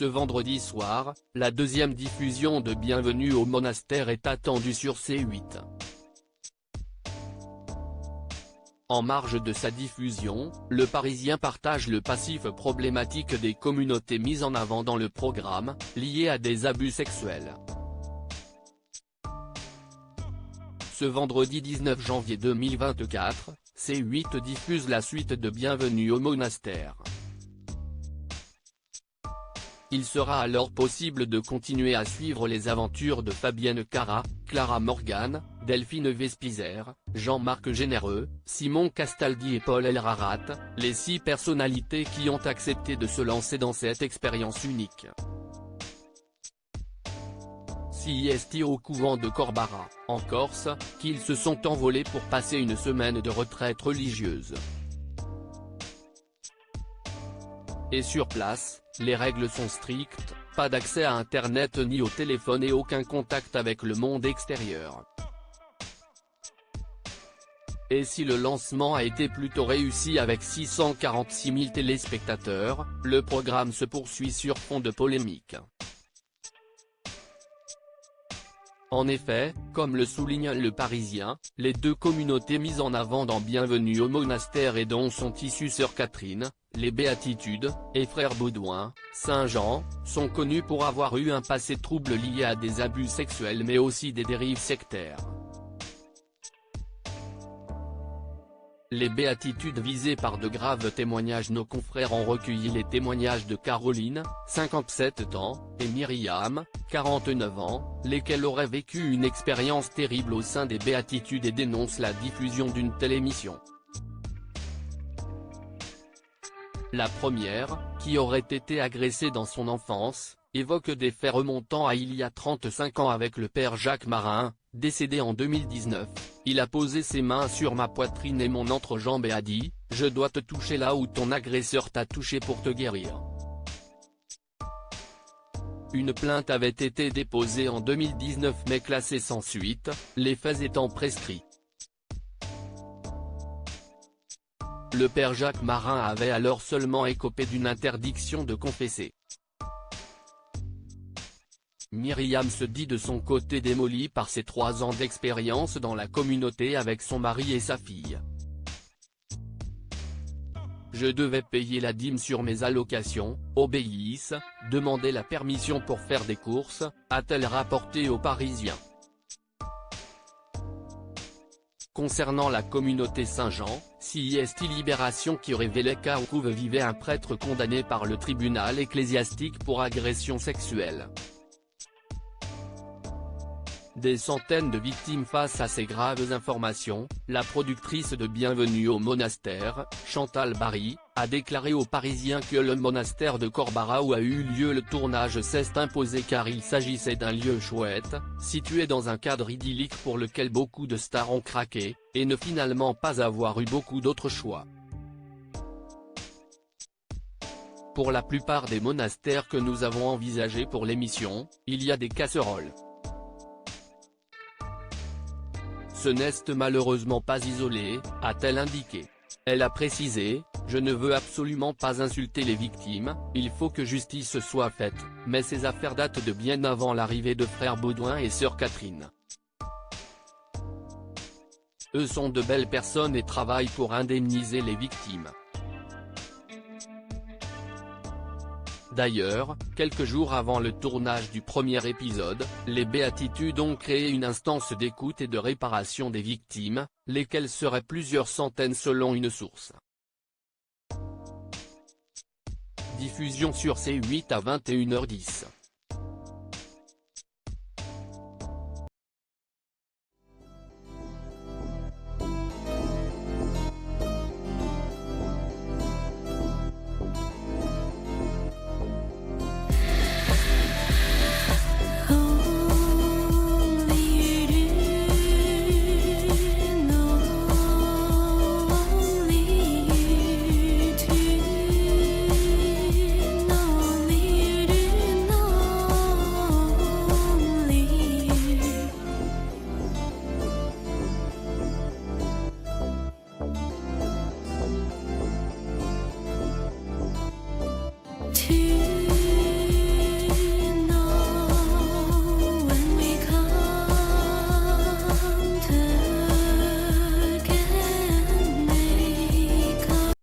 Ce vendredi soir, la deuxième diffusion de Bienvenue au monastère est attendue sur C8. En marge de sa diffusion, Le Parisien partage le passif problématique des communautés mises en avant dans le programme, liées à des abus sexuels. Ce vendredi 19 janvier 2024, C8 diffuse la suite de Bienvenue au monastère. Il sera alors possible de continuer à suivre les aventures de Fabienne Cara, Clara Morgan, Delphine Vespizer, Jean-Marc Généreux, Simon Castaldi et Paul Elrarat, les 6 personnalités qui ont accepté de se lancer dans cette expérience unique. CIST au couvent de Corbara, en Corse, qu'ils se sont envolés pour passer une semaine de retraite religieuse. Et sur place, les règles sont strictes, pas d'accès à Internet ni au téléphone et aucun contact avec le monde extérieur. Et si le lancement a été plutôt réussi avec 646 000 téléspectateurs, le programme se poursuit sur fond de polémique. En effet, comme le souligne Le Parisien, les 2 communautés mises en avant dans Bienvenue au monastère et dont sont issues Sœur Catherine, les Béatitudes, et Frère Baudouin, Saint Jean, sont connus pour avoir eu un passé trouble lié à des abus sexuels mais aussi des dérives sectaires. Les béatitudes visées par de graves témoignages. Nos confrères ont recueilli les témoignages de Caroline, 57 ans, et Myriam, 49 ans, lesquels auraient vécu une expérience terrible au sein des béatitudes et dénoncent la diffusion d'une telle émission. La première, qui aurait été agressée dans son enfance, évoque des faits remontant à il y a 35 ans avec le père Jacques Marin, décédé en 2019. Il a posé ses mains sur ma poitrine et mon entrejambe et a dit « Je dois te toucher là où ton agresseur t'a touché pour te guérir ». Une plainte avait été déposée en 2019 mais classée sans suite, les faits étant prescrits. Le père Jacques Marin avait alors seulement écopé d'une interdiction de confesser. Myriam se dit de son côté démolie par ses 3 ans d'expérience dans la communauté avec son mari et sa fille. Je devais payer la dîme sur mes allocations, obéisse, demander la permission pour faire des courses, a-t-elle rapporté aux Parisiens. Concernant la communauté Saint-Jean, CIST Libération qui révélait qu'à Couve vivait un prêtre condamné par le tribunal ecclésiastique pour agression sexuelle. Des centaines de victimes face à ces graves informations, la productrice de Bienvenue au monastère, Chantal Barry, a déclaré aux Parisiens que le monastère de Corbara où a eu lieu le tournage s'est imposé car il s'agissait d'un lieu chouette, situé dans un cadre idyllique pour lequel beaucoup de stars ont craqué, et ne finalement pas avoir eu beaucoup d'autres choix. Pour la plupart des monastères que nous avons envisagés pour l'émission, il y a des casseroles. Ce n'est malheureusement pas isolé, a-t-elle indiqué. Elle a précisé « Je ne veux absolument pas insulter les victimes, il faut que justice soit faite, mais ces affaires datent de bien avant l'arrivée de frère Baudouin et sœur Catherine. Eux sont de belles personnes et travaillent pour indemniser les victimes. » D'ailleurs, quelques jours avant le tournage du premier épisode, les Béatitudes ont créé une instance d'écoute et de réparation des victimes, lesquelles seraient plusieurs centaines selon une source. Diffusion sur C8 à 21h10. To